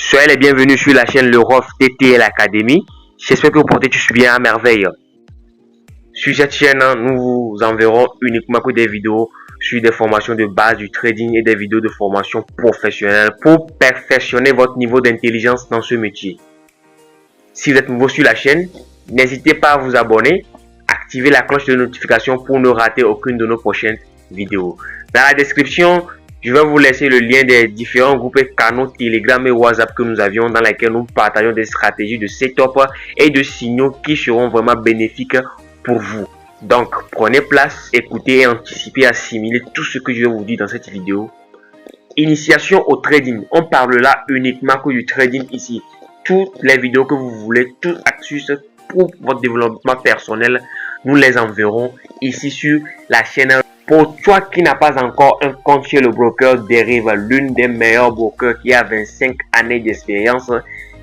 Soyez les bienvenus sur la chaîne L'Eurof TTL Academy. J'espère que vous portez tous bien à merveille. Sur cette chaîne, nous vous enverrons uniquement que des vidéos sur des formations de base du trading et des vidéos de formation professionnelle pour perfectionner votre niveau d'intelligence dans ce métier. Si vous êtes nouveau sur la chaîne, n'hésitez pas à vous abonner, activer la cloche de notification pour ne rater aucune de nos prochaines vidéos. Dans la description, je vais vous laisser le lien des différents groupes et canaux Telegram et WhatsApp que nous avions dans lesquels nous partageons des stratégies de setup et de signaux qui seront vraiment bénéfiques pour vous. Donc, prenez place, écoutez et anticipez, assimiler tout ce que je vais vous dire dans cette vidéo. Initiation au trading. On parle là uniquement que du trading ici. Toutes les vidéos que vous voulez, tout astuces pour votre développement personnel, nous les enverrons ici sur la chaîne. Pour toi qui n'as pas encore un compte chez le broker Derive, l'une des meilleures brokers qui a 25 années d'expérience,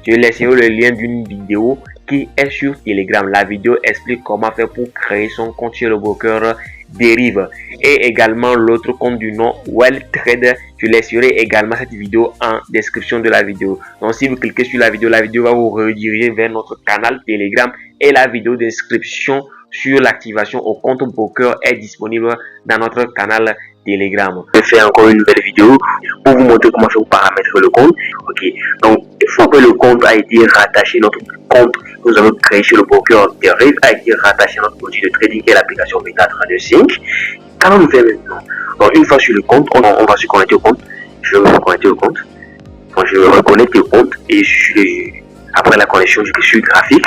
je laisserai le lien d'une vidéo qui est sur Telegram. La vidéo explique comment faire pour créer son compte chez le broker Derive. Et également l'autre compte du nom WellTrade. Je laisserai également cette vidéo en description de la vidéo. Donc si vous cliquez sur la vidéo va vous rediriger vers notre canal Telegram et la vidéo description sur l'activation au compte broker est disponible dans notre canal Telegram. Je vais faire encore une nouvelle vidéo pour vous montrer comment faire pour paramétrer le compte. Ok, donc une fois que le compte a été rattaché, notre compte que nous avons créé sur le broker Derive a été rattaché à notre outil de trading qui est l'application MetaTrader 5. Qu'allons-nous faire maintenant? Donc une fois sur le compte, on va se connecter au compte. Je vais me connecter au compte. Donc je vais me connecter au compte et après la connexion, je suis sur graphique.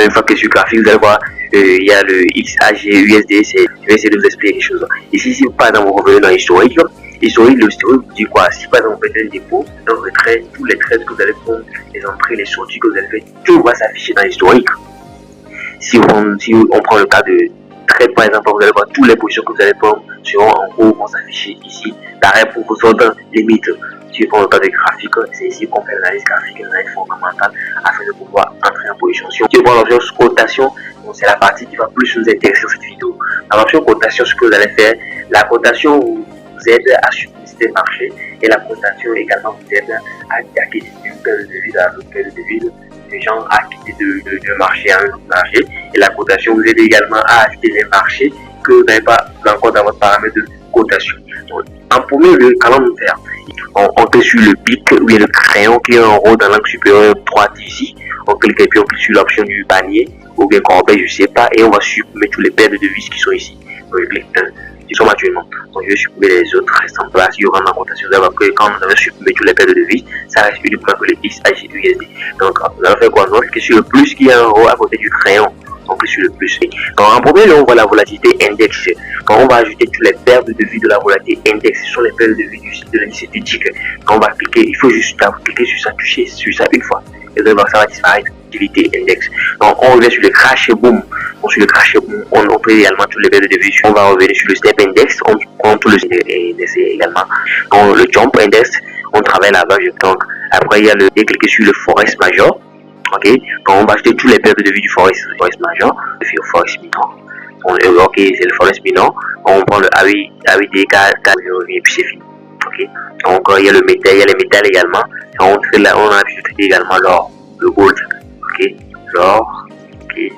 Une fois que je suis graphique, vous allez voir, il y a le XAG, USD, je vais essayer de vous expliquer quelque chose. Ici, si par exemple vous revenez dans l'historique, le historique vous dit quoi? Si par exemple vous faites un dépôt, dans le trade, tous les trades que vous allez prendre, les entrées, les sorties que vous allez faire, tout va s'afficher dans l'historique. Si on prend le cas de trade, par exemple, vous allez voir toutes les positions que vous allez prendre seront en haut, vont s'afficher ici. L'arrêt pour vos ordres limites. Si on prend le cas de graphique, c'est ici qu'on fait l'analyse graphique, l'analyse fondamentale afin de pouvoir entrer en position. Si on prend l'option cotation, c'est la partie qui va plus vous intéresser dans cette vidéo. Dans l'option cotation, ce que vous allez faire, la cotation vous aide à subsister le marché et la cotation également vous aide à quitter d'une paire de devises à l'autre paire de devises, les gens à quitter de marché à un autre marché. Et la cotation vous aide également à acheter les marchés que vous n'avez pas encore dans votre paramètre de cotation. Donc, en premier lieu, qu'allons-nous faire? On clique sur le pic ou bien le crayon qui est en haut dans l'angle supérieur droite ici. On clique et puis on clique sur l'option du panier ou bien corbeille, je sais pas, et on va supprimer tous les paires de devises qui sont ici. Donc je clique 1, ils sont actuellement. Donc je vais supprimer les autres restent en place. Il y aura ma cotation. Vous allez voir que quand vous avez supprimé tous les paires de devises, ça reste uniquement que le XAG USD. Donc vous allez faire quoi? On clique sur le plus qui est en haut à côté du crayon. On clique sur le plus. Donc en premier lieu, on voit la volatilité index. Quand on va ajouter toutes les paires de devises de la volatilité index, ce sont les paires de devises du site de l'indice éthique. Quand on va cliquer, il faut juste cliquer sur ça, toucher sur ça une fois. Et vous allez voir, ça va disparaître. Volatilité index. Donc on revient sur le crash et boom. Donc sur le crash et boom, on peut également tous les paires de devises. On va revenir sur le step index, on prend tout le index également. Donc le jump index, on travaille là-bas. Donc après il y a cliquer sur le forex major. Ok, quand on va acheter tous les paires de devises du forex major, le forex minor. Ok, c'est le forex minor. On prend le AUDK, et puis c'est fini. Ok, donc il y a le métal, il y a les métals également. Et on a ajouté également l'or, le gold. Ok, l'or, ok,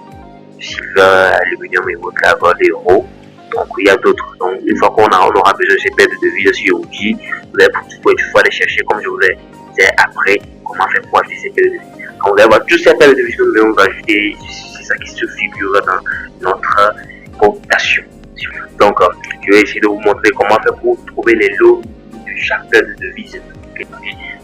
silver, aluminium et autres, la gold, l'euro. Donc il y a d'autres. Donc une fois qu'on aura besoin de ces paires de devises sur outil, vous allez pouvoir les chercher comme je vous l'ai dit après comment faire pour acheter ces paires de devises. On va voir toutes ces paires de devises que nous devons ajouter, c'est ça qui se figure dans notre cotation. Donc je vais essayer de vous montrer comment faire pour trouver les lots de chaque paire de devises.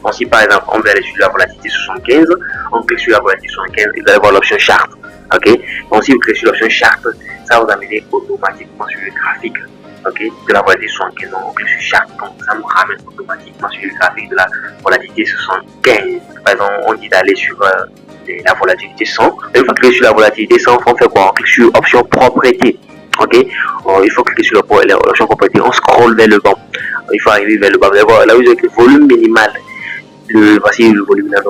Donc si par exemple on va aller sur la volatilité 75, on clique sur la volatilité 75 et vous allez voir l'option chart. Ok, donc si vous cliquez sur l'option chart, ça vous amène automatiquement sur le graphique. Ok, de la volatilité 75, donc on clique sur chart, donc ça nous ramène automatiquement sur le graphique de la volatilité 75. Par exemple, on dit d'aller sur la volatilité 100. Une fois cliquer sur la volatilité 100, on fait quoi? On clique sur option propriété. Ok, il faut cliquer sur l'option propriété, on scroll vers le bas. Il faut arriver vers le bas. Vous allez voir là où il y a le volume minimal. Voici le volume minimal.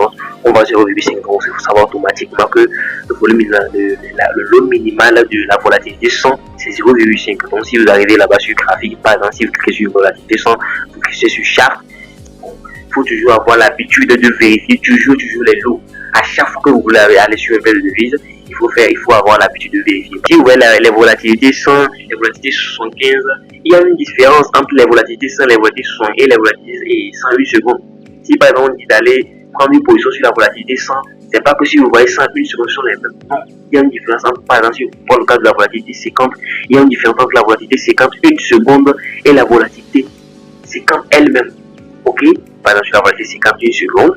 On va 0,5. Donc il faut savoir automatiquement que le volume minimal, le lot minimal de la volatilité 100, c'est 0,5. Donc si vous arrivez là-bas sur graphique, par exemple, si vous cliquez sur volatilité 100, vous cliquez sur chart. faut toujours avoir l'habitude de vérifier toujours les lots. À chaque fois que vous voulez aller sur un paire de devises, il faut avoir l'habitude de vérifier. Si vous voyez les volatilités 100, les volatilités 75, il y a une différence entre les volatilités 100, les volatilités 60 et les volatilités 108 secondes. Si par exemple on dit d'aller prendre une position sur la volatilité 100, c'est pas que si vous voyez 101 secondes sont les mêmes. Non, il y a une différence entre, par exemple, si vous prenez le cas de la volatilité 50, il y a une différence entre la volatilité 50 une seconde et la volatilité 50 elle-même. Ok, par exemple, sur la volatilité 51 secondes.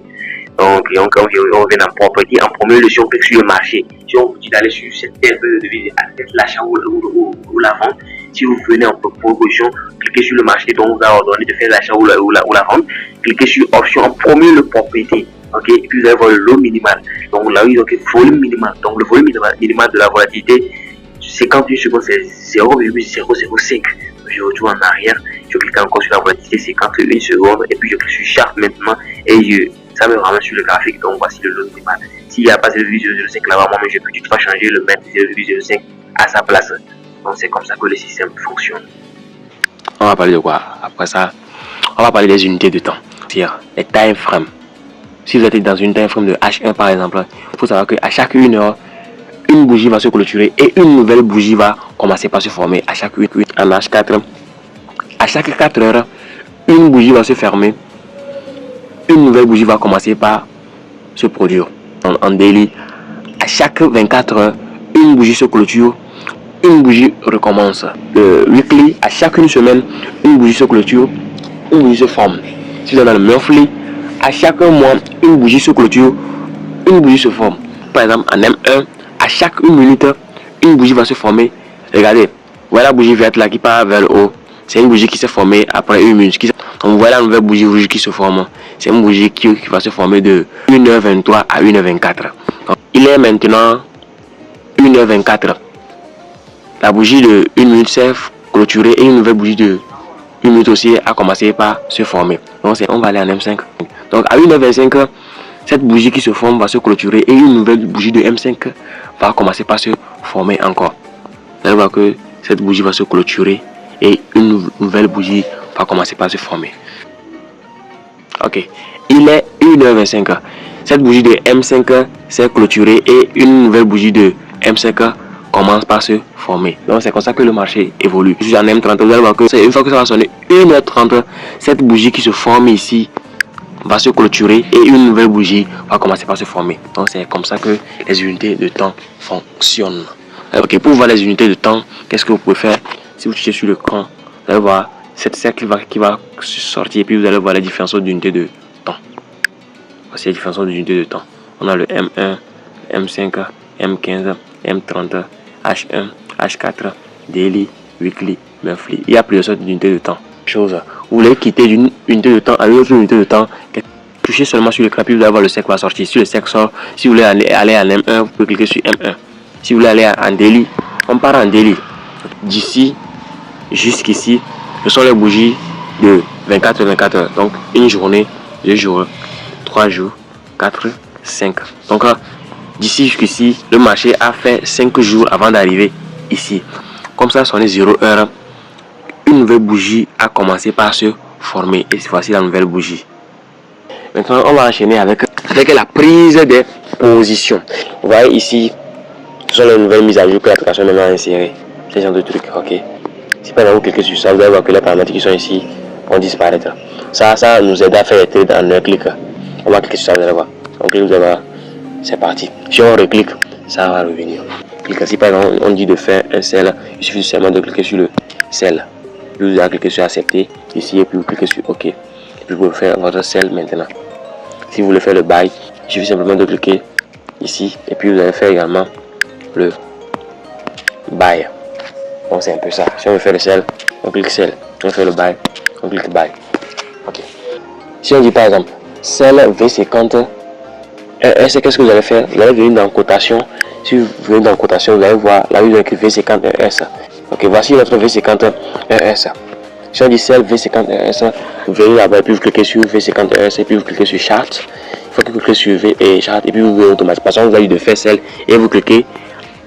Donc, on revient en propriété. En premier lieu, si on clique sur le marché, si on vous dit d'aller sur cette paire de devises, l'achat ou la vente, si vous venez en proposition, cliquez sur le marché dont on vous a ordonné de faire l'achat ou la vente, cliquez sur option en premier le propriété. Ok, et puis vous allez voir le lot minimal. Donc là, il y a le volume minimal. Donc le volume minimal de la volatilité, 51 secondes, c'est 0,005. Je retourne en arrière, je clique encore sur la volatilité 51 secondes, et puis je clique sur Chart maintenant, et ça me ramène sur le graphique. Donc voici le lot minimal. S'il n'y a pas 0,005 là-bas, moi je peux toutefois changer, le mettre 0,05 à sa place. Donc c'est comme ça que le système fonctionne. On va parler de quoi? Après ça, on va parler des unités de temps, c'est-à-dire les time frames. Si vous êtes dans une time frame de H1 par exemple, il faut savoir qu'à chaque 1 heure, une bougie va se clôturer et une nouvelle bougie va commencer par se former à chaque 8 en H4. À chaque 4 heures, une bougie va se fermer, une nouvelle bougie va commencer par se produire. En daily, à chaque 24 heures, une bougie se clôture, une bougie recommence. Le weekly, à chaque une semaine, une bougie se clôture, une bougie se forme. Si vous êtes dans le monthly, à chaque mois, une bougie se clôture, une bougie se forme. Par exemple, en M1, à chaque 1 minute, une bougie va se former. Regardez, voilà la bougie verte là qui part vers le haut. C'est une bougie qui s'est formée après 1 minute. Donc voilà la nouvelle bougie rouge qui se forme. C'est une bougie qui va se former de 1h23 à 1h24. Donc, il est maintenant 1h24. La bougie de 1 minute s'est clôturée et une nouvelle bougie de 1 minute aussi a commencé par se former. Donc on va aller en M5. Donc à 1h25, cette bougie qui se forme va se clôturer et une nouvelle bougie de M5 va commencer par se former encore. Vous allez voir que cette bougie va se clôturer et une nouvelle bougie va commencer par se former. Ok, il est 1h25. Cette bougie de M5 s'est clôturée et une nouvelle bougie de M5 commence par se former. Donc c'est comme ça que le marché évolue. Je suis en M30, vous allez voir que une fois que ça va sonner 1h30, cette bougie qui se forme ici va se clôturer et une nouvelle bougie va commencer par se former. Donc c'est comme ça que les unités de temps fonctionnent. Ok, pour voir les unités de temps, qu'est-ce que vous pouvez faire? Si vous touchez sur l'écran, vous allez voir cette cercle qui va sortir et puis vous allez voir les différences d'unités de temps. Voici les différences d'unités de temps. On a le M1, M5, M15, M30, H1, H4, daily, weekly, monthly. Il y a plusieurs sortes d'unités de temps. Vous voulez quitter d'une unité de temps à une autre unité de temps, touchez seulement sur l'écran puis vous allez voir le cercle va sortir. Si le cercle sort, si vous voulez aller en M1, vous pouvez cliquer sur M1. Si vous voulez aller en daily, on part en daily. D'ici jusqu'ici, ce sont les bougies de 24 heures. Donc une journée, 2 jours, 3 jours, 4, 5. Donc d'ici jusqu'ici, le marché a fait 5 jours avant d'arriver ici. Comme ça, sonné 0 heure, une nouvelle bougie a commencé par se former. Et voici la nouvelle bougie. Maintenant, on va enchaîner avec la prise des positions. Vous voyez ici, ce sont les nouvelles mises à jour que l'application maintenant a insérées. Ce genre de trucs, ok. Si par exemple vous cliquez sur ça, vous allez voir que les paramètres qui sont ici vont disparaître. Ça nous aide à faire les trades en un clic. On va cliquer sur ça, vous allez voir. On clique, vous allez voir, c'est parti. Si on reclique, ça va revenir. Cliquez. Si par exemple on dit de faire un sell, il suffit seulement de cliquer sur le sell. Puis vous allez cliquer sur accepter ici et puis vous cliquez sur OK. Et puis vous pouvez faire votre sell maintenant. Si vous voulez faire le buy, il suffit simplement de cliquer ici et puis vous allez faire également le buy. Donc c'est un peu ça. Si on veut faire le sell, on clique sell. Si on fait le buy, on clique buy. Ok. Si on dit par exemple sell V50 RS, qu'est-ce que vous allez faire? Vous allez venir dans cotation. Si vous venez dans cotation, vous allez voir là où il y a écrit V50 RS. Ok, voici notre V50 RS. Si on dit sell V50 RS, vous venez là-bas et puis vous cliquez sur V50 RS et puis vous cliquez sur chart. Il faut que vous cliquez sur V et chart et puis vous voyez automatiquement. Parce que vous avez de faire sell et vous cliquez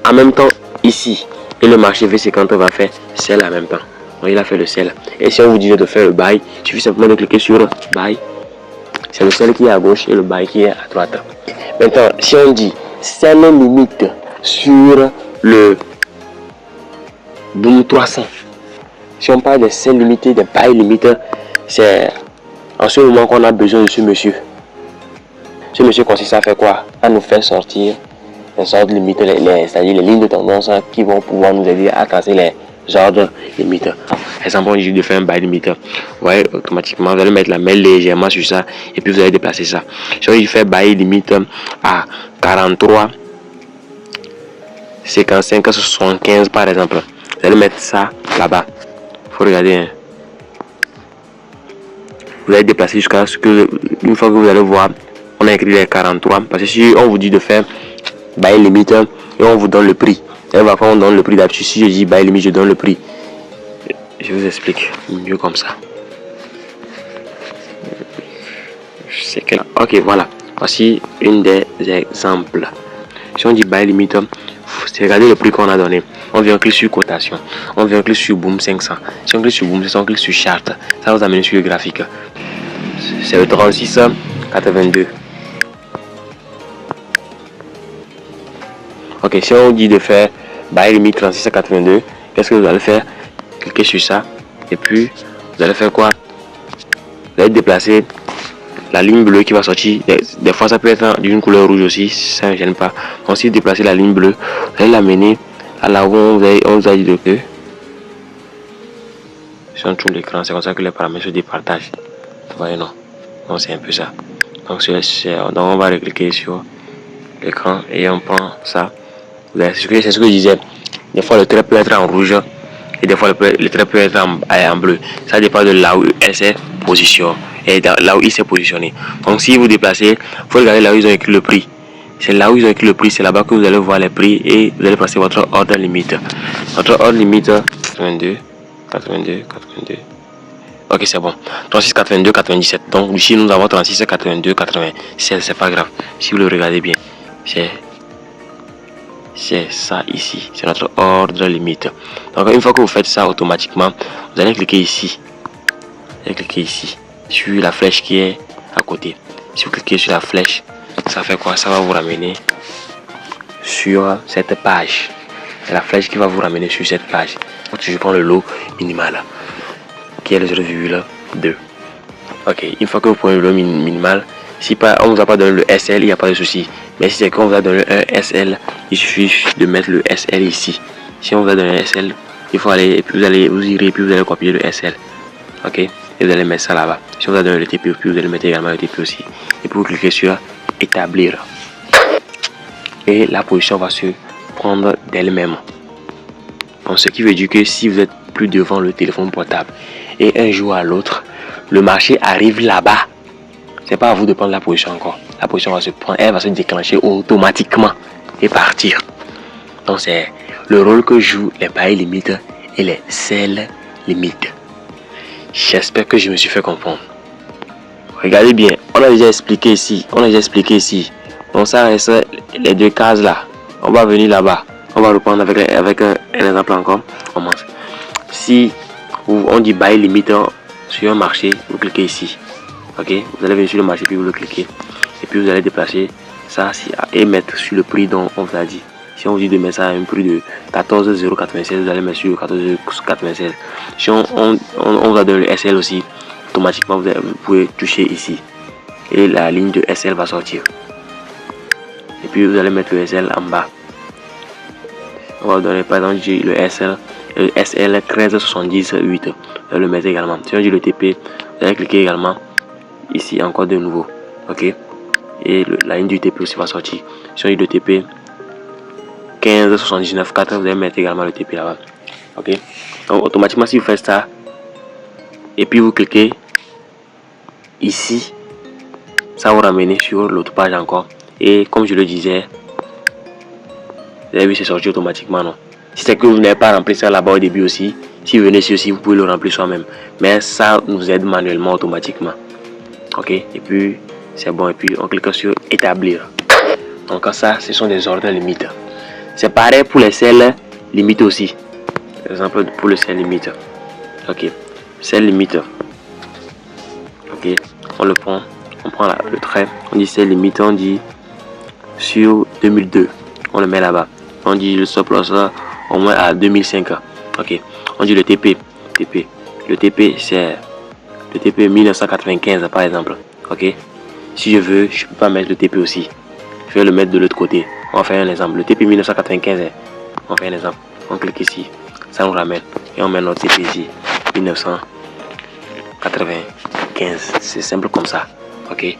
en même temps ici. Et le marché V50 va faire sell en même temps. Donc il a fait le sell. Et si on vous dit de faire le buy, il suffit simplement de cliquer sur buy. c'est le sel qui est à gauche et le bail qui est à droite. Maintenant, si on dit sel limite sur le Boom 300, si on parle de sel limité, de bail limite, c'est en ce moment qu'on a besoin de ce monsieur. Ce monsieur consiste à faire quoi? À nous faire sortir les ordres limites, c'est-à-dire les lignes de tendance qui vont pouvoir nous aider à tracer les ordres limites. Par exemple, on dit de faire un bail limite. Vous voyez, automatiquement, vous allez mettre la main légèrement sur ça et puis vous allez déplacer ça. Si on dit faire bail limite à 43, 55, 75 par exemple, vous allez mettre ça là-bas. Il faut regarder. Hein. Vous allez déplacer jusqu'à ce que, une fois que vous allez voir, on a écrit les 43. Parce que si on vous dit de faire bail limite et on vous donne le prix, et on donne le prix d'habitude. Si je dis bail limite, je donne le prix. Je vous explique mieux comme ça. Ok, voilà. Voici une des exemples. Si on dit bail limite, c'est regarder le prix qu'on a donné. On vient cliquer sur cotation. On vient cliquer sur Boom 500. Si on clique sur Boom 500, on clique sur chart. Ça vous amène sur le graphique. C'est le 36,82. Ok, si on dit de faire bail limite 36,82, qu'est-ce que vous allez faire? Cliquez sur ça. Et puis, vous allez faire quoi? Vous allez déplacer la ligne bleue qui va sortir. Des fois, ça peut être d'une couleur rouge aussi. Ça ne gêne pas. Donc, si vous déplacez la ligne bleue, vous allez l'amener à là où on vous a dit de que. Si on tourne l'écran, c'est comme ça que les paramètres se départagent. Vous voyez, non? Donc, c'est un peu ça. Donc, on va cliquer sur l'écran et on prend ça. C'est ce que je disais. Des fois, le trait peut être en rouge. Et des fois, le trait peut être en bleu. Ça dépend de là où elle s'est positionnée. Et là où il s'est positionné. Donc, si vous déplacez, il faut regarder là où ils ont écrit le prix. C'est là où ils ont écrit le prix. C'est là-bas que vous allez voir les prix. Et vous allez passer votre ordre limite. Votre ordre limite 82. Ok, c'est bon. 36, 82, 97. Donc, ici, nous avons 36, 82, 96. C'est pas grave. Si vous le regardez bien, c'est ça ici, c'est notre ordre limite. Donc une fois que vous faites ça automatiquement, vous allez cliquer ici. Vous allez cliquer ici sur la flèche qui est à côté. Si vous cliquez sur la flèche, ça fait quoi? Ça va vous ramener sur cette page. C'est la flèche qui va vous ramener sur cette page. Donc je prends le lot minimal qui est le 0,2. Ok, une fois que vous prenez le lot minimal, si on ne vous a pas donné le SL, il n'y a pas de souci. Mais si c'est qu'on vous a donné un SL, il suffit de mettre le SL ici. Si on vous a donné un SL, il faut aller, et puis vous irez, et puis vous allez copier le SL. Ok, et vous allez mettre ça là-bas. Si on vous a donné le TP, puis vous allez mettre également le TP aussi. Et puis vous cliquez sur établir. Et la position va se prendre d'elle-même. Donc ce qui veut dire que si vous êtes plus devant le téléphone portable et un jour à l'autre, le marché arrive là-bas, c'est pas à vous de prendre la position encore. La position va se prendre, elle va se déclencher automatiquement et partir. Donc c'est le rôle que jouent les bails limites et les sels limites. J'espère que je me suis fait comprendre. Regardez bien, on a déjà expliqué ici. Donc ça reste les deux cases là. On va venir là-bas. On va reprendre avec un exemple encore. On commence. Si on dit bail limite sur un marché, vous cliquez ici. Ok, vous allez venir sur le marché puis vous le cliquez et puis vous allez déplacer ça et mettre sur le prix dont on vous a dit. Si on vous dit de mettre ça à un prix de 14,096, vous allez mettre sur 14,96. Si on vous a donné le SL aussi, automatiquement vous pouvez toucher ici et la ligne de SL va sortir. Et puis vous allez mettre le SL en bas. On va vous donner par exemple le SL 13,78. Vous allez le mettre également. Si on dit le TP, vous allez cliquer également ici encore de nouveau. Ok, et la ligne du TP aussi va sortir. Si on dit le TP 15,79,4, vous allez mettre également le TP là-bas. Ok, donc automatiquement si vous faites ça et puis vous cliquez ici, ça va vous ramener sur l'autre page encore. Et comme je le disais, vous avez vu, c'est sorti automatiquement, non? Si c'est que vous n'avez pas rempli ça là-bas au début aussi, si vous venez ici aussi, vous pouvez le remplir soi-même. Mais ça nous aide manuellement automatiquement. Ok, et puis c'est bon, et puis on clique sur établir. Donc ça, ce sont des ordres limites. C'est pareil pour les sels limites aussi. Par exemple pour le sel limite. Ok, sel limite. Ok, on le prend, on prend le trait, on dit c'est limite, on dit sur 2002, on le met là-bas. On dit le stop loss là, au moins à 2005. Ok, on dit le TP. Le TP c'est le TP 1995 par exemple. Ok, si je veux, je peux pas mettre le TP aussi. Je vais le mettre de l'autre côté. On va faire un exemple. Le TP 1995, on fait un exemple. On clique ici, ça nous ramène et on met notre TP ici 1995. C'est simple comme ça. Ok, et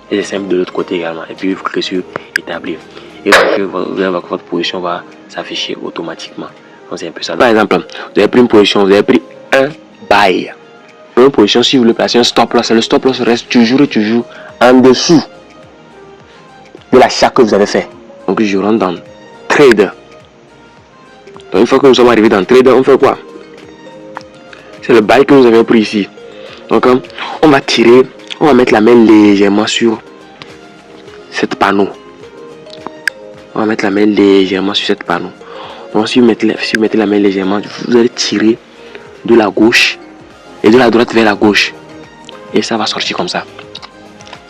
c'est simple de l'autre côté également. Et puis vous cliquez sur établir. Et vous allez voir que votre position va s'afficher automatiquement. Donc c'est un peu ça. Par exemple, vous avez pris une position, vous avez pris un buy. Une position, si vous voulez placer un stop loss, le stop loss reste toujours et toujours en dessous de l'achat que vous avez fait. Donc je rentre dans trade. Donc une fois que nous sommes arrivés dans trade, on fait quoi? C'est le buy que nous avons pris ici. Donc on va tirer, on va mettre la main légèrement sur cette panneau. On va mettre la main légèrement sur cette panneau. Donc si vous mettez la main légèrement, vous allez tirer de la gauche et de la droite vers la gauche. Et ça va sortir comme ça.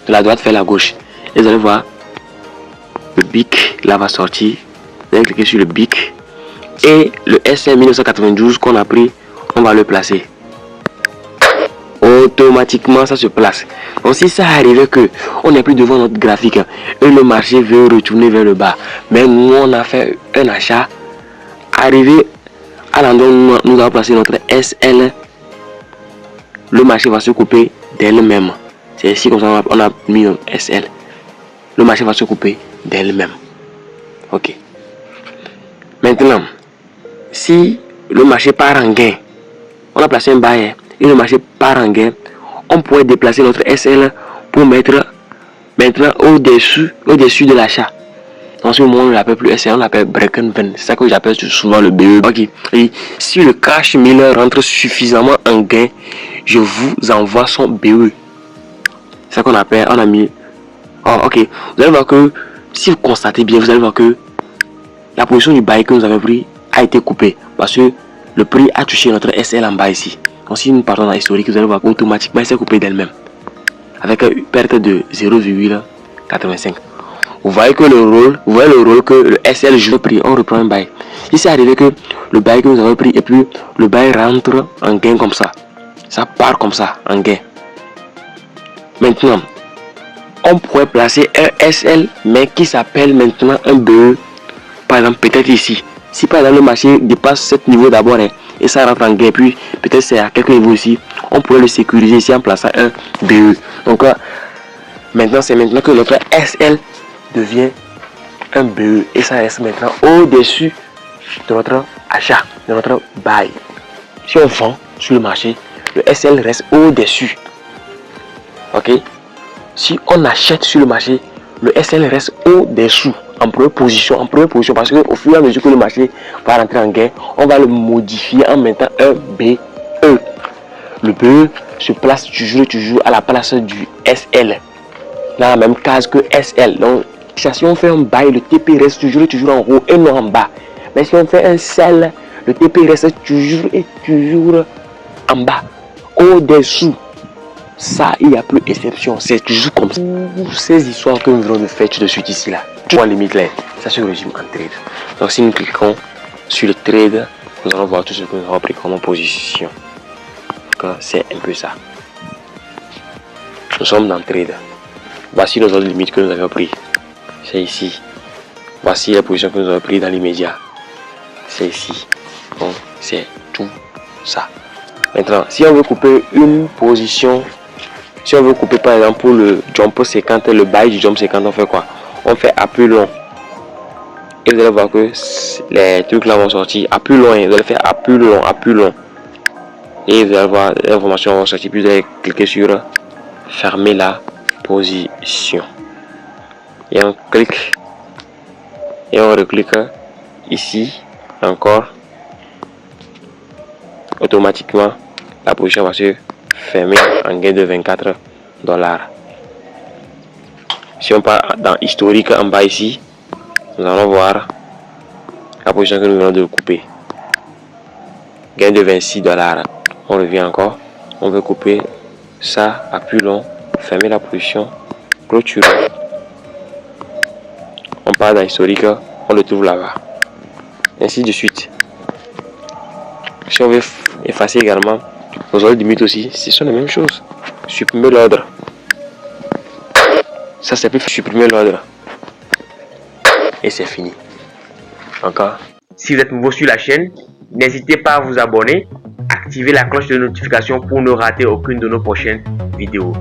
De la droite vers la gauche. Et vous allez voir, le BIC là va sortir. Vous allez cliquer sur le BIC. Et le SL 1992 qu'on a pris, on va le placer. Automatiquement ça se place. Donc si ça arrivait que on n'est plus devant notre graphique et le marché veut retourner vers le bas, mais nous on a fait un achat, arrivé à l'endroit où nous avons placé notre SL, le marché va se couper d'elle-même. C'est ici comme ça on a mis notre SL. Le marché va se couper d'elle-même. Ok. Maintenant, si le marché part en gain, on a placé un buy et le marché part en gain, on pourrait déplacer notre SL pour mettre maintenant au-dessus de l'achat. Dans ce moment, on ne l'appelle plus SL, on l'appelle break-even. C'est ça que j'appelle souvent le BE. Ok. Et si le cash miller rentre suffisamment en gain, je vous envoie son BE. C'est ça qu'on appelle, on a mis. Oh, ok. Vous allez voir que si vous constatez bien, vous allez voir que la position du buy que nous avons pris a été coupée parce que le prix a touché notre SL en bas ici. Donc si nous partons dans l'historique, vous allez voir qu'automatiquement elle s'est coupée d'elle-même avec une perte de 0,85. Vous voyez le rôle que le SL joue. Prix, on reprend un buy. Si c'est arrivé que le buy que nous avons pris et puis le buy rentre en gain comme ça, ça part comme ça en gain. Maintenant, on pourrait placer un SL mais qui s'appelle maintenant un BE. Par exemple, peut-être ici. Si par exemple le marché dépasse ce niveau d'abord et ça rentre en gain, puis peut-être c'est à quelques niveaux ici, on pourrait le sécuriser ici en plaçant un BE. Donc maintenant c'est maintenant que notre SL devient un BE et ça reste maintenant au-dessus de notre achat, de notre buy. Si on vend sur le marché, le SL reste au-dessus. Ok. Si on achète sur le marché, le SL reste au-dessous. En première position parce qu'au fur et à mesure que le marché va rentrer en gain, on va le modifier en mettant un BE. Le BE se place toujours à la place du SL, dans la même case que SL. Donc si on fait un buy, le TP reste toujours en haut et non en bas. Mais si on fait un sell, le TP reste toujours en bas, au-dessous. Ça, il n'y a plus exception. C'est toujours comme ça. Ces histoires que nous venons de faire tout de suite ici là. Point limite là, ça se résume en trade. Donc si nous cliquons sur le trade, nous allons voir tout ce que nous avons pris comme position. C'est un peu ça. Nous sommes dans trade. Voici nos autres limites que nous avons pris. C'est ici. Voici la position que nous avons pris dans l'immédiat. C'est ici. Donc c'est tout ça. Maintenant, si on veut couper une position, si on veut couper par exemple pour le jump 50, le buy du jump 50, on fait quoi? On fait appui long. Et vous allez voir que les trucs là vont sortir à plus loin. Vous allez faire appui long. Et vous allez voir les informations vont sortir. Puis vous allez cliquer sur fermer la position. Et on clique. Et on reclique ici encore. Automatiquement, la position va se fermer en gain de $24. Si on part dans historique en bas ici, nous allons voir la position que nous venons de couper. Gain de $26. On revient encore. On veut couper ça à plus long. fermer la position, clôturer. On part dans l'historique, on le trouve là-bas. Ainsi de suite. Si on veut effacer également nos ordres limites aussi, ce sont les mêmes choses. Supprimer l'ordre. Ça c'est plus supprimer l'ordre. Et c'est fini. Encore. Si vous êtes nouveau sur la chaîne, n'hésitez pas à vous abonner, activer la cloche de notification pour ne rater aucune de nos prochaines vidéos.